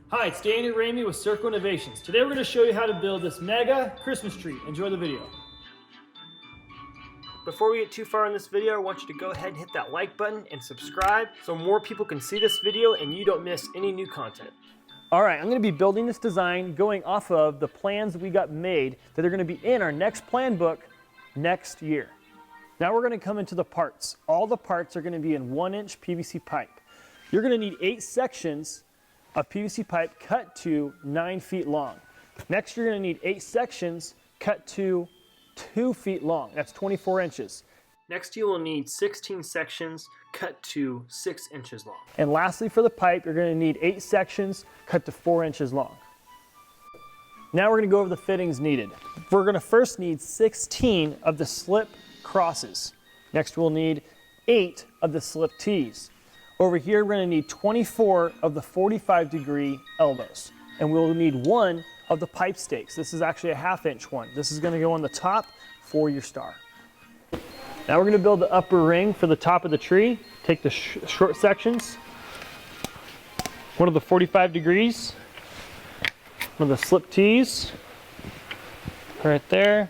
Hi, it's Danny Ramey with Circo Innovations. Today we're going to show you how to build this mega Christmas tree. Enjoy the video. Before we get too far in this video, I want you to go ahead and hit that like button and subscribe so more people can see this video and you don't miss any new content. Alright, I'm going to be building this design going off of the plans that we got made that are going to be in our next plan book next year. Now we're going to come into the parts. All the parts are going to be in 1-inch PVC pipe. You're going to need 8 sections of PVC pipe cut to 9 feet long. Next, you're going to need 8 sections cut to 2 feet long. That's 24 inches. Next, you will need 16 sections cut to 6 inches long. And lastly, for the pipe, you're going to need 8 sections cut to 4 inches long. Now we're going to go over the fittings needed. We're going to first need 16 of the slip crosses. Next, we'll need 8 of the slip tees. Over here, we're going to need 24 of the 45-degree elbows. And we'll need 1 of the pipe stakes. This is actually a 1/2-inch one. This is going to go on the top for your star. Now we're going to build the upper ring for the top of the tree. Take the short sections, one of the 45 degrees, one of the slip tees, right there,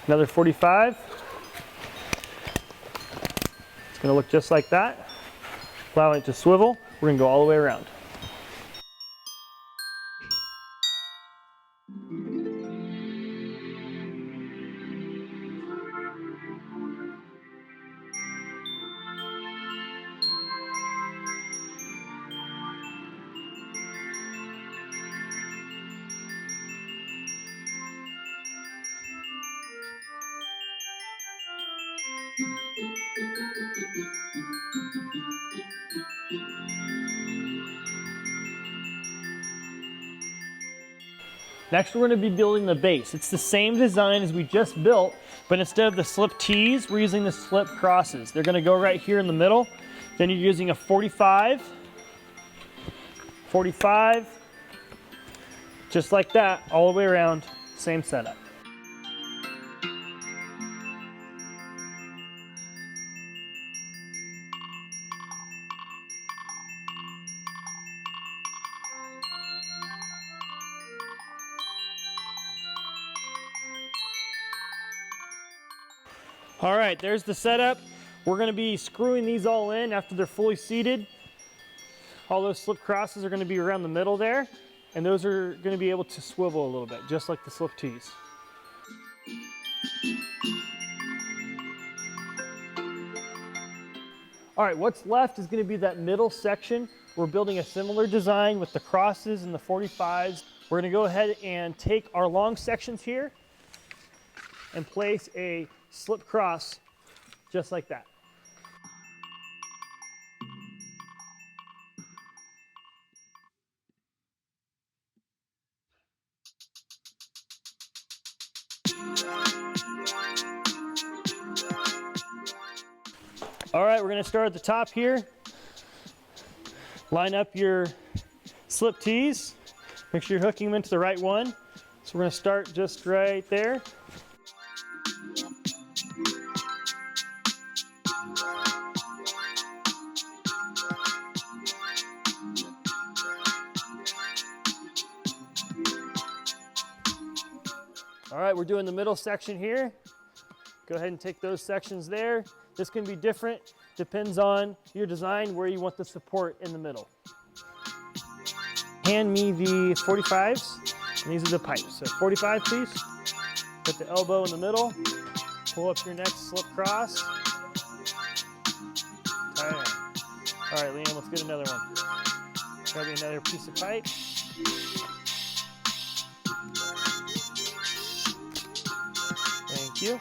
another 45. It's going to look just like that. Allowing it to swivel, we're going to go all the way around. Next, we're going to be building the base. It's the same design as we just built, but instead of the slip tees, we're using the slip crosses. They're going to go right here in the middle. Then you're using a 45, 45, just like that, all the way around, same setup. All right, there's the setup. We're going to be screwing these all in after they're fully seated. All those slip crosses are going to be around the middle there, and those are going to be able to swivel a little bit, just like the slip tees. All right, what's left is going to be that middle section. We're building a similar design with the crosses and the 45s. We're going to go ahead and take our long sections here and place a slip cross just like that. All right, we're going to start at the top here. Line up your slip tees. Make sure you're hooking them into the right one. So we're going to start just right there. All right, we're doing the middle section here. Go ahead and take those sections there. This can be different, depends on your design, where you want the support in the middle. Hand me the 45s, and these are the pipes. So 45 please. Put the elbow in the middle, pull up your next slip cross. Tie it in. All right, Liam, let's get another one. Grab me another piece of pipe. Thank you.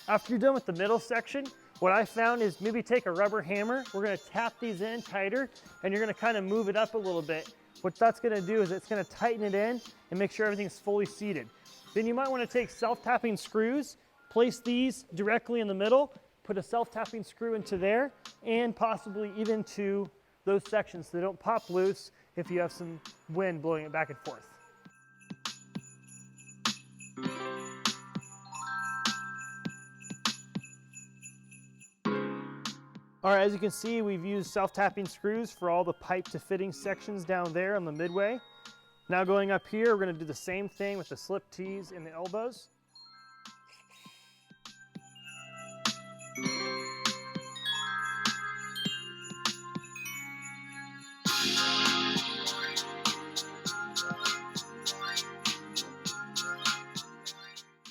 After you're done with the middle section, what I found is maybe take a rubber hammer. We're going to tap these in tighter, and you're going to kind of move it up a little bit. What that's going to do is it's going to tighten it in and make sure everything's fully seated. Then you might want to take self-tapping screws, place these directly in the middle, put a self-tapping screw into there, and possibly even to those sections so they don't pop loose if you have some wind blowing it back and forth. All right, as you can see, we've used self-tapping screws for all the pipe to fitting sections down there on the midway. Now going up here, we're gonna do the same thing with the slip tees and the elbows.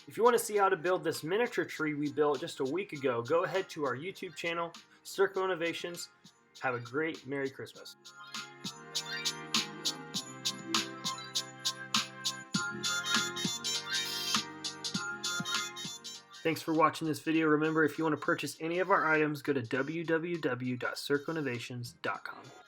If you want to see how to build this miniature tree we built just a week ago, go ahead to our YouTube channel, Circo Innovations. Have a great Merry Christmas. Thanks for watching this video. Remember, if you want to purchase any of our items, go to www.circoinnovations.com.